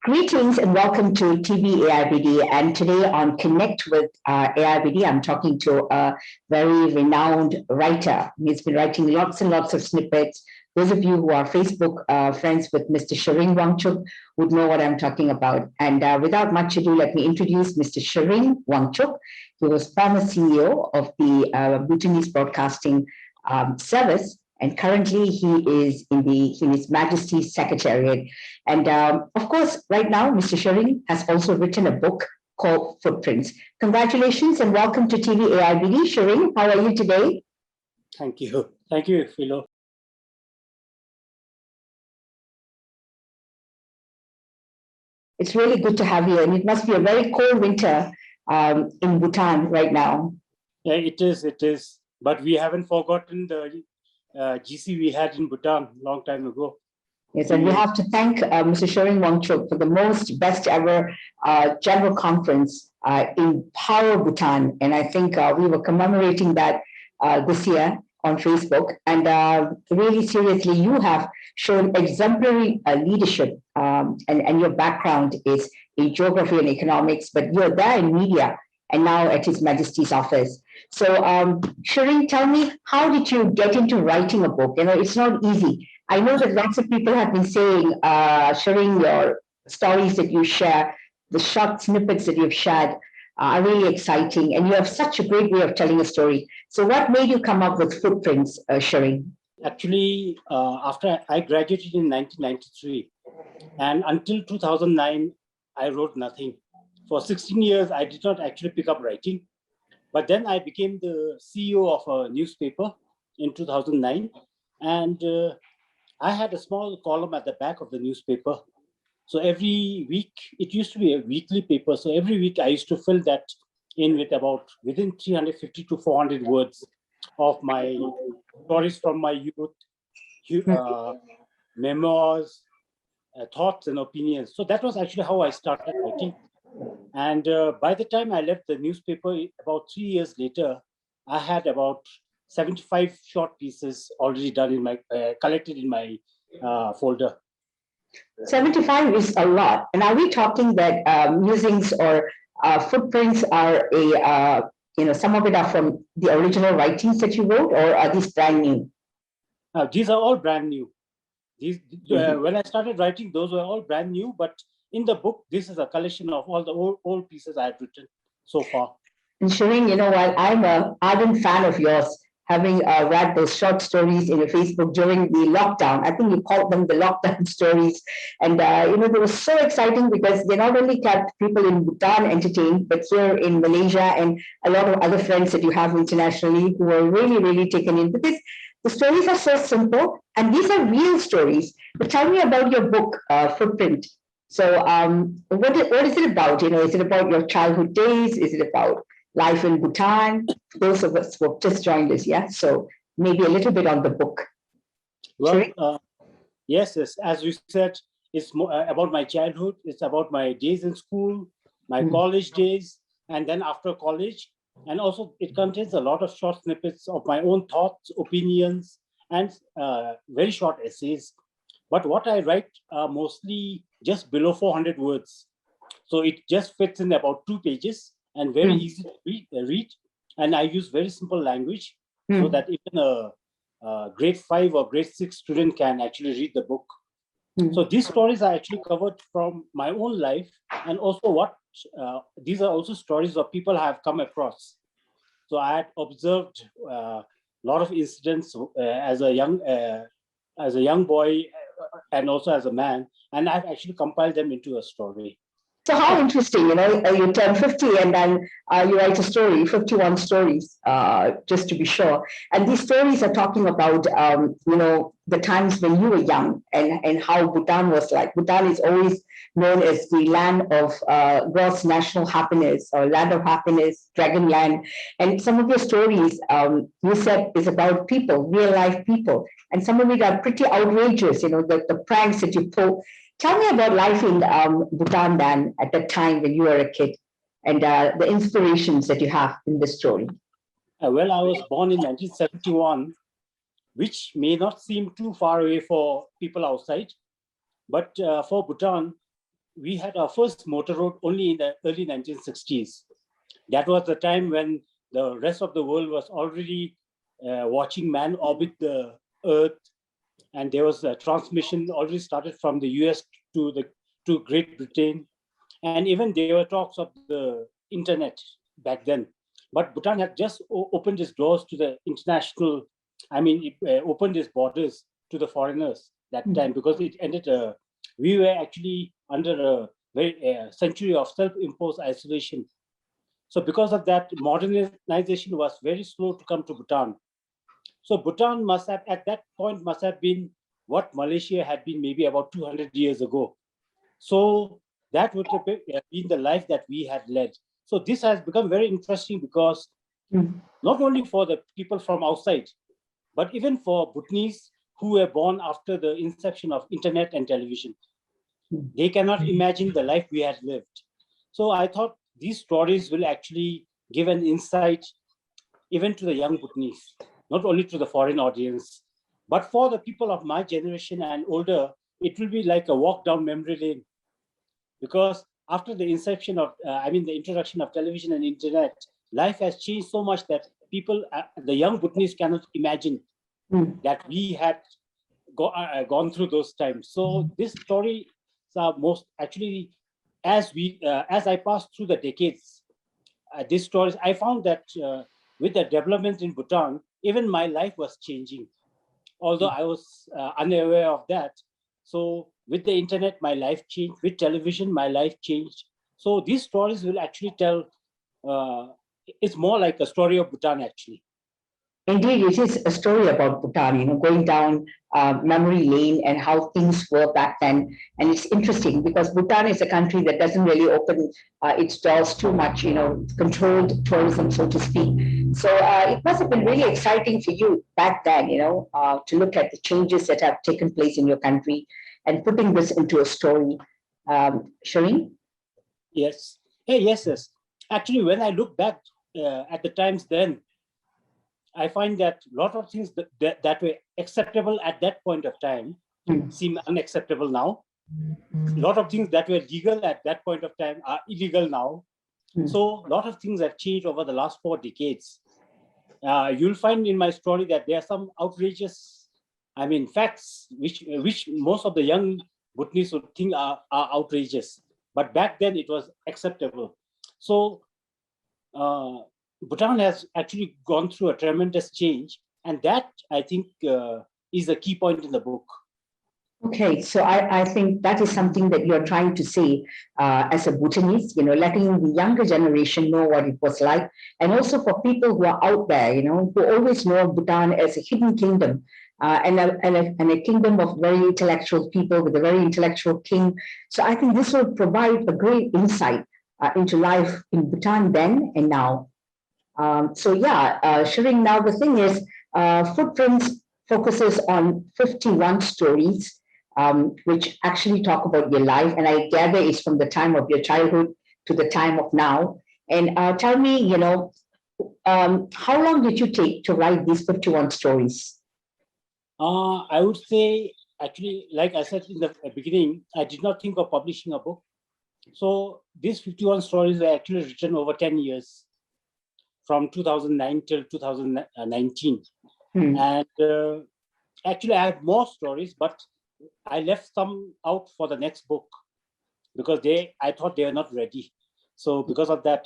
Greetings and welcome to TV AIBD. And today on Connect with AIBD, I'm talking to a very renowned writer. He's been writing lots and lots of snippets. Those of you who are Facebook friends with Mr. Tshering Wang Chuk would know what I'm talking about. And without much ado, let me introduce Mr. Tshering Wang Chuk. He was former CEO of the Bhutanese Broadcasting Service. And currently he is in His Majesty's Secretariat. And of course, right now, Mr. Tshering has also written a book called Footprints. Congratulations and welcome to TV AIBD. Tshering, how are you today? Thank you. Thank you, Philo. It's really good to have you. And it must be a very cold winter in Bhutan right now. Yeah, it is. It is. But we haven't forgotten the GC we had in Bhutan a long time ago. Yes, and we have to thank Mr. Tshering Wang Chuk for the best ever general conference in Power Bhutan. And I think we were commemorating that this year on Facebook. And really seriously, you have shown exemplary leadership and your background is in geography and economics, but you're there in media and now at His Majesty's office. So Tshering, tell me, how did you get into writing a book? You know, it's not easy. I know that lots of people have been saying, sharing your stories that you share, the short snippets that you've shared are really exciting. And you have such a great way of telling a story. So what made you come up with Footprints, Tshering? Actually, after I graduated in 1993, and until 2009, I wrote nothing. For 16 years, I did not actually pick up writing. But then I became the CEO of a newspaper in 2009. And I had a small column at the back of the newspaper. So every week, it used to be a weekly paper. So every week I used to fill that in with within 350 to 400 words of my stories from my youth, memoirs, thoughts and opinions. So that was actually how I started writing. And by the time I left the newspaper, about 3 years later, I had about 75 short pieces already done in my collected in my folder. 75 is a lot. And are we talking that musings or footprints are some of it are from the original writings that you wrote, or are these brand new? These are all brand new. When I started writing, those were all brand new, but in the book, this is a collection of all the old pieces I have written so far. And Tshering, you know, while I'm an ardent fan of yours, having read those short stories in your Facebook during the lockdown, I think you called them the lockdown stories. And, they were so exciting because they not only kept people in Bhutan entertained, but here in Malaysia and a lot of other friends that you have internationally who were really, really taken in. Because the stories are so simple and these are real stories. But tell me about your book, Footprint. So what is it about? You know, is it about your childhood days? Is it about life in Bhutan? Those of us who have just joined us, yeah? So maybe a little bit on the book. Well, yes. As you said, it's more about my childhood. It's about my days in school, my college days, and then after college. And also it contains a lot of short snippets of my own thoughts, opinions, and very short essays. But what I write are mostly just below 400 words. So it just fits in about 2 pages and very easy to read. And I use very simple language so that even a grade 5 or grade 6 student can actually read the book. So these stories are actually covered from my own life, and also these are also stories of people I have come across. So I had observed a lot of incidents as a young boy and also as a man, and I've actually compiled them into a story. So how interesting, you know, you turn 50 and then you write a story, 51 stories, just to be sure. And these stories are talking about, the times when you were young and how Bhutan was like. Bhutan is always known as the land of gross national happiness or land of happiness, dragon land. And some of your stories, you said, is about people, real life people. And some of it are pretty outrageous, you know, the pranks that you pull. Tell me about life in Bhutan then at that time when you were a kid and the inspirations that you have in this story. Well, I was born in 1971, which may not seem too far away for people outside. But for Bhutan, we had our first motor road only in the early 1960s. That was the time when the rest of the world was already watching man orbit the Earth, and there was a transmission already started from the US to Great Britain, and even there were talks of the internet back then. But Bhutan had just opened its doors to the international. I mean, it opened its borders to the foreigners that time, because it ended. We were actually under a very century of self-imposed isolation. So because of that, modernization was very slow to come to Bhutan. So Bhutan must have, at that point, must have been what Malaysia had been maybe about 200 years ago. So that would have been the life that we had led. So this has become very interesting because not only for the people from outside, but even for Bhutanese who were born after the inception of internet and television. They cannot imagine the life we had lived. So I thought these stories will actually give an insight even to the young Bhutanese, not only to the foreign audience, but for the people of my generation and older, it will be like a walk down memory lane. Because after the inception of, the introduction of television and internet, life has changed so much that people, the young Bhutanese cannot imagine that we had gone through those times. So this story most actually, as I passed through the decades, these stories, I found that with the development in Bhutan, even my life was changing, although I was unaware of that. So with the internet, my life changed. With television, my life changed. So these stories will actually tell, it's more like a story of Bhutan, actually. Indeed, it is a story about Bhutan, going down memory lane and how things were back then. And it's interesting because Bhutan is a country that doesn't really open its doors too much, controlled tourism, so to speak. So it must have been really exciting for you back then, to look at the changes that have taken place in your country and putting this into a story. Tshering? Yes. Hey, yes. Actually, when I look back at the times then, I find that a lot of things that were acceptable at that point of time seem unacceptable now. A lot of things that were legal at that point of time are illegal now. So a lot of things have changed over the last 4 decades. You'll find in my story that there are some outrageous, facts which most of the young Bhutanese would think are outrageous. But back then it was acceptable. So Bhutan has actually gone through a tremendous change, and that I think is a key point in the book. Okay, so I think that is something that you're trying to say as a Bhutanese, letting the younger generation know what it was like, and also for people who are out there, who always know Bhutan as a hidden kingdom and a kingdom of very intellectual people with a very intellectual king. So I think this will provide a great insight into life in Bhutan then and now. Tshering, now the thing is, Footprints focuses on 51 stories, which actually talk about your life, and I gather is from the time of your childhood to the time of now. And tell me, how long did you take to write these 51 stories? I would say, actually, like I said in the beginning, I did not think of publishing a book. So these 51 stories were actually written over 10 years, from 2009 till 2019. And actually, I have more stories, but I left some out for the next book because I thought they were not ready. So because of that,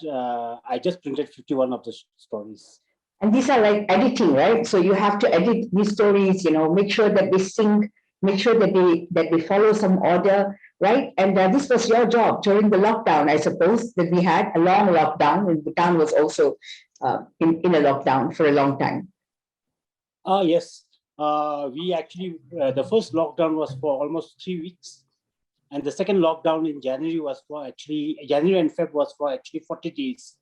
I just printed 51 of the stories. And these are like editing, right? So you have to edit these stories, make sure that they sync, make sure that they follow some order, right? And this was your job during the lockdown, I suppose, that we had a long lockdown, and Bhutan was also in a lockdown for a long time. Yes. We actually, the first lockdown was for almost 3 weeks. And the second lockdown in January January and Feb was for actually 40 days.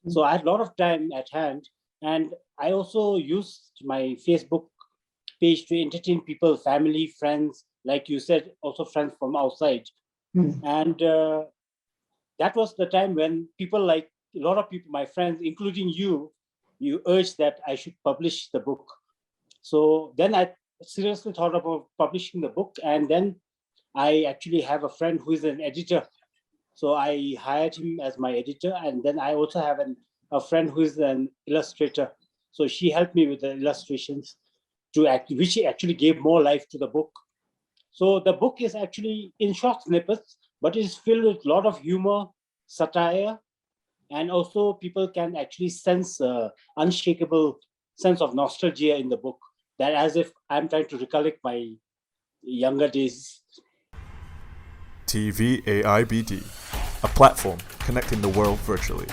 So I had a lot of time at hand. And I also used my Facebook page to entertain people, family, friends, like you said, also friends from outside. And that was the time when people, like a lot of people, my friends, including you urged that I should publish the book. So then I seriously thought about publishing the book. And then I actually have a friend who is an editor So I hired him as my editor, and then I also have a friend who is an illustrator. So she helped me with the illustrations which actually gave more life to the book. So the book is actually in short snippets, but it is filled with a lot of humor, satire, and also people can actually sense unshakable sense of nostalgia in the book, that as if I'm trying to recollect my younger days. TV AIBD, a platform connecting the world virtually,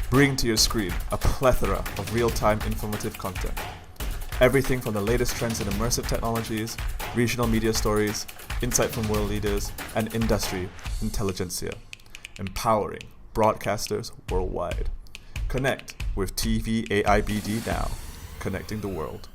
bringing to your screen a plethora of real-time informative content. Everything from the latest trends in immersive technologies, regional media stories, insight from world leaders, and industry intelligentsia, empowering broadcasters worldwide. Connect with TV AIBD now, connecting the world.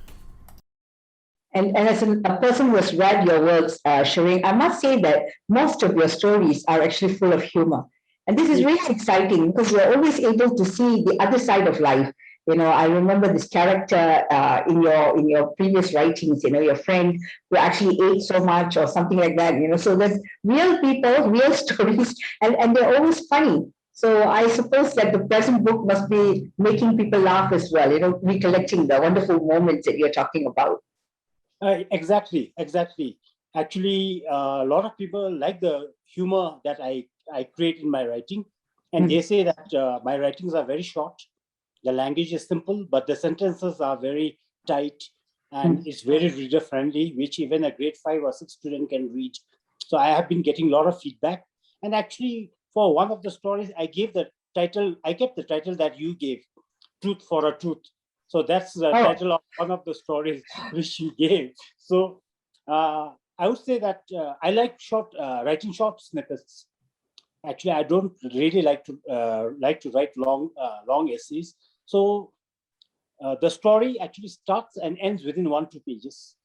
And as a person who has read your works, Tshering, I must say that most of your stories are actually full of humor. And this is really exciting because you're always able to see the other side of life. I remember this character in your previous writings, your friend who actually ate so much or something like that, so there's real people, real stories, and they're always funny. So I suppose that the present book must be making people laugh as well, recollecting the wonderful moments that you're talking about. Exactly. Actually, a lot of people like the humor that I create in my writing. And they say that my writings are very short. The language is simple, but the sentences are very tight and it's very reader friendly, which even a grade 5 or 6 student can read. So I have been getting a lot of feedback. And actually, for one of the stories, I kept the title that you gave, Truth for a Truth. So that's the title of one of the stories which you gave. So I would say that I like writing short snippets. Actually, I don't really like to write long essays. So the story actually starts and ends within 1-2 pages,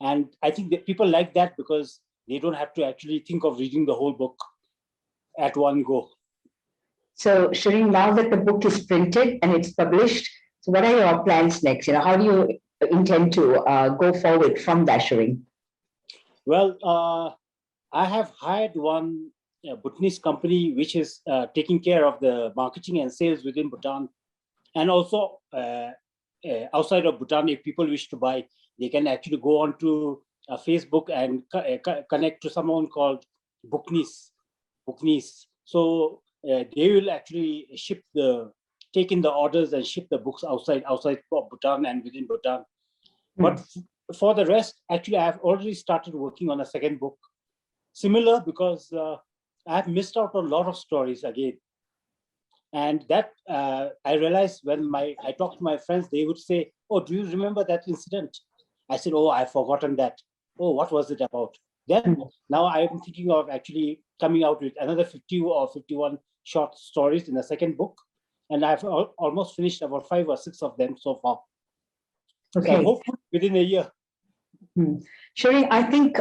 and I think that people like that because they don't have to actually think of reading the whole book at one go. So, Tshering, now that the book is printed and it's published, so what are your plans next? How do you intend to go forward from that, Tshering? Well, I have hired one Bhutanese company which is taking care of the marketing and sales within Bhutan, and also outside of Bhutan. If people wish to buy, they can actually go on to Facebook and connect to someone called Bhutanese. So they will actually take in the orders and ship the books outside of Bhutan and within Bhutan. But for the rest, actually, I have already started working on a second book. Similar, because I have missed out on a lot of stories again. And that I realized when I talked to my friends, they would say, "Oh, do you remember that incident?" I said, "Oh, I've forgotten that. Oh, what was it about?" Then now I'm thinking of actually coming out with another 50 or 51 short stories in the second book. And I've almost finished about 5 or 6 of them so far. Okay. So hopefully within a year. Tshering, I think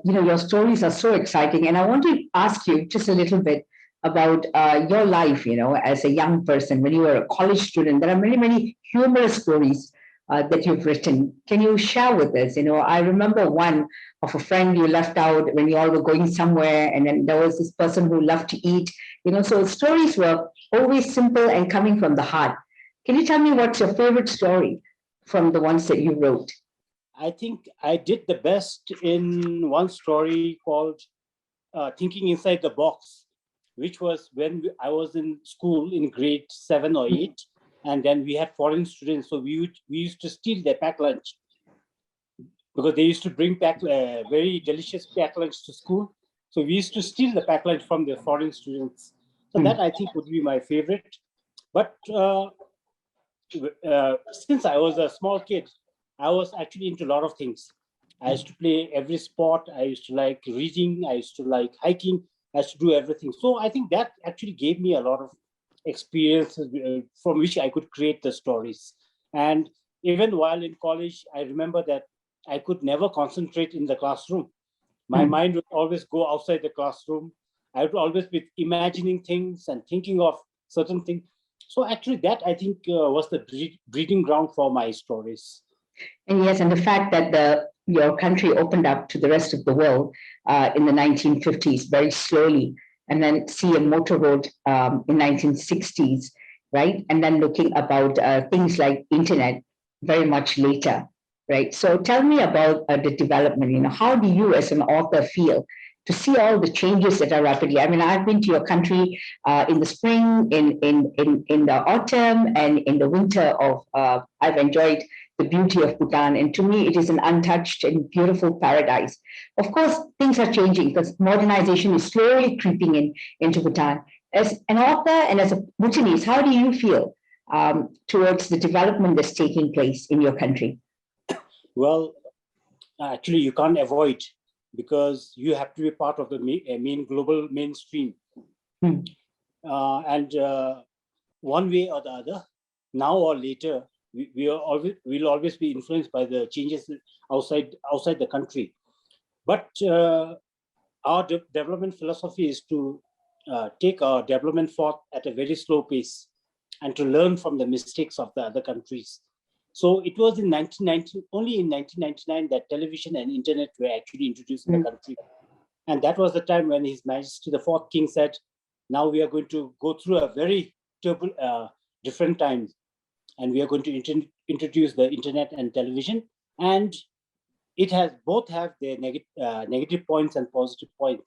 your stories are so exciting, and I want to ask you just a little bit about your life. As a young person, when you were a college student, there are many, many humorous stories that you've written. Can you share with us? I remember one of a friend you left out when you all were going somewhere, and then there was this person who loved to eat. So stories were always simple and coming from the heart. Can you tell me what's your favorite story from the ones that you wrote? I think I did the best in one story called Thinking Inside the Box, which was when I was in school in grade 7 or 8, and then we had foreign students, so we used to steal their packed lunch because they used to bring very delicious packed lunch to school. So we used to steal the packed lunch from the foreign students. So that I think would be my favorite. But since I was a small kid, I was actually into a lot of things. I used to play every sport. I used to like reading. I used to like hiking. I used to do everything. So I think that actually gave me a lot of experiences from which I could create the stories. And even while in college, I remember that I could never concentrate in the classroom. My mind would always go outside the classroom. I would always be imagining things and thinking of certain things. So actually that I think was the breeding ground for my stories. And yes, and the fact that your country opened up to the rest of the world in the 1950s very slowly, and then see a motor road in 1960s, right? And then looking about things like internet very much later, right? So tell me about the development. How do you, as an author, feel to see all the changes that are rapidly? I mean, I've been to your country in the spring, in the autumn, and in the winter of. I've enjoyed the beauty of Bhutan, and to me, it is an untouched and beautiful paradise. Of course, things are changing because modernization is slowly creeping into Bhutan. As an author and as a Bhutanese, how do you feel towards the development that's taking place in your country? Well, actually, you can't avoid, because you have to be part of the main global mainstream. And one way or the other, now or later, we'll always be influenced by the changes outside the country. But our development philosophy is to take our development forth at a very slow pace and to learn from the mistakes of the other countries. So it was in 1990, only in 1999, that television and internet were actually introduced in the country. And that was the time when His Majesty the Fourth King said, now we are going to go through a very different times, and we are going to introduce the internet and television. And it has both have their negative points and positive points.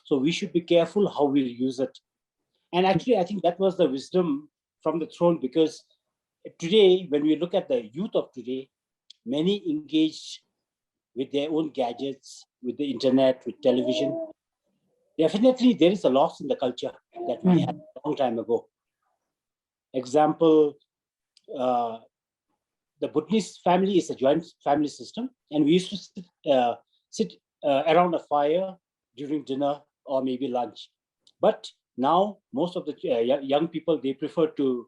So we should be careful how we'll use it. And actually, I think that was the wisdom from the throne, because today, when we look at the youth of today, many engaged with their own gadgets, with the internet, with television. Definitely, there is a loss in the culture that we had a long time ago. Example, the Bhutanese family is a joint family system, and we used to sit around a fire during dinner or maybe lunch. But now, most of the young people, they prefer to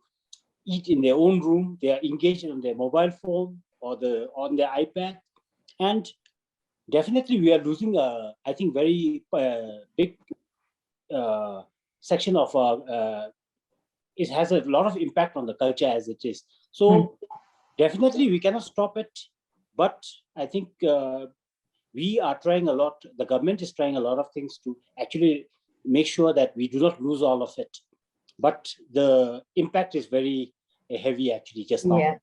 eat in their own room. They are engaged on their mobile phone or on their iPad. And definitely we are losing I think, very big section of it has a lot of impact on the culture as it is. So definitely we cannot stop it. But I think we are trying a lot. The government is trying a lot of things to actually make sure that we do not lose all of it. But the impact is very heavy actually just now. Yeah.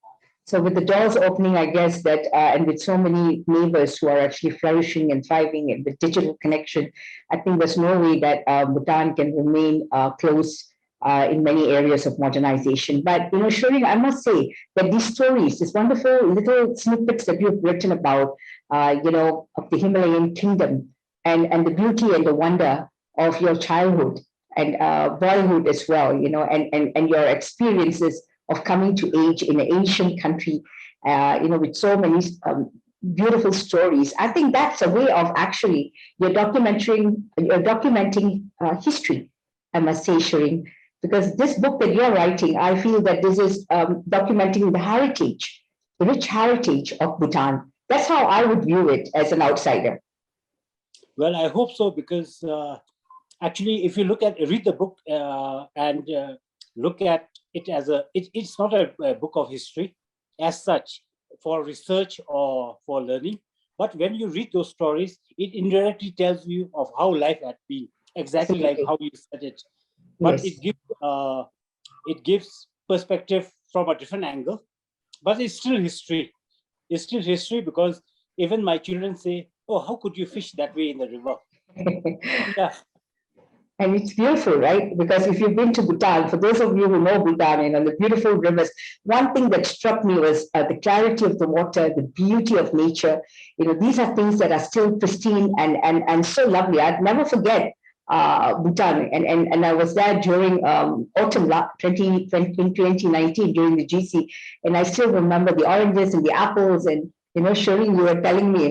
So with the doors opening, I guess that, and with so many neighbors who are actually flourishing and thriving and with digital connection, I think there's no way that Bhutan can remain close in many areas of modernization. But, Tshering, I must say that these stories, these wonderful little snippets that you've written about, of the Himalayan kingdom and the beauty and the wonder of your childhood and boyhood as well, and your experiences of coming to age in an ancient country, with so many beautiful stories. I think that's a way of actually you're documenting history, I must say, Tshering, because this book that you're writing, I feel that this is documenting the heritage, the rich heritage of Bhutan. That's how I would view it as an outsider. Well, I hope so, because actually, if you read the book and look at it as it's not a book of history as such for research or for learning, but when you read those stories, it indirectly tells you of how life had been, exactly like how you said it. But yes, it gives perspective from a different angle, but it's still history. It's still history, because even my children say, "Oh, how could you fish that way in the river?" Yeah. And it's beautiful, right? Because if you've been to Bhutan, for those of you who know Bhutan and the beautiful rivers, one thing that struck me was the clarity of the water, the beauty of nature. These are things that are still pristine and so lovely. I'd never forget Bhutan. And I was there during autumn 2019 during the GC. And I still remember the oranges and the apples and Tshering, you were telling me,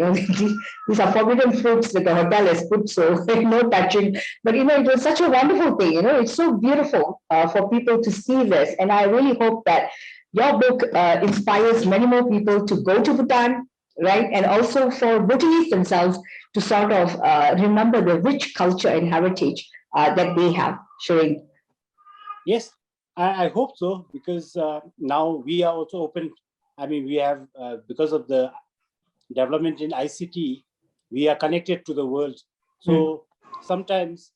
these are forbidden fruits that the hotel has put, so no touching. But, it was such a wonderful thing. It's so beautiful for people to see this. And I really hope that your book inspires many more people to go to Bhutan, right? And also for Bhutanese themselves to sort of remember the rich culture and heritage that they have. Tshering. Yes, I hope so, because now we are also open. I mean, we have, because of the development in ICT, we are connected to the world. So sometimes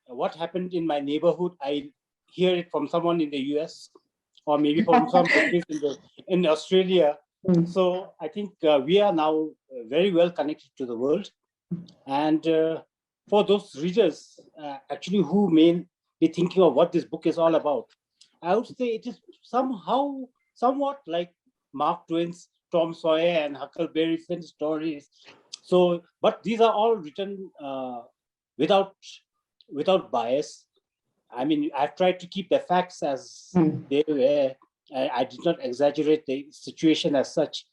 what happened in my neighborhood, I hear it from someone in the US, or maybe from some Bhutanese in Australia. So I think we are now very well connected to the world. And for those readers, actually, who may be thinking of what this book is all about, I would say it is somewhat like Mark Twain's Tom Sawyer and Huckleberry Finn stories. So, but these are all written without bias. I mean, I've tried to keep the facts as they were. I did not exaggerate the situation as such,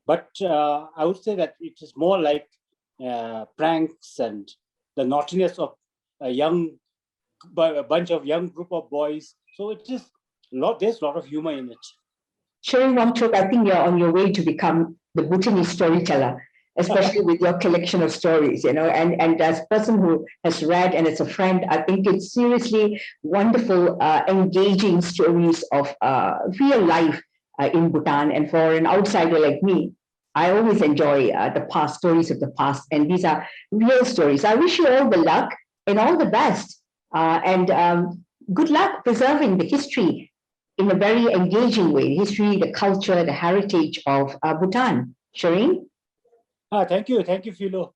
but I would say that it is more like pranks and the naughtiness of a bunch of young group of boys. So it is there's a lot of humor in it. Tshering Wang Chuk, I think you're on your way to become the Bhutanese storyteller, especially with your collection of stories, and as a person who has read and as a friend, I think it's seriously wonderful, engaging stories of real life in Bhutan. And for an outsider like me, I always enjoy the past, stories of the past, and these are real stories. I wish you all the luck and all the best, and good luck preserving the history in a very engaging way, the history, the culture, the heritage of Bhutan. Tshering? Thank you, Philo.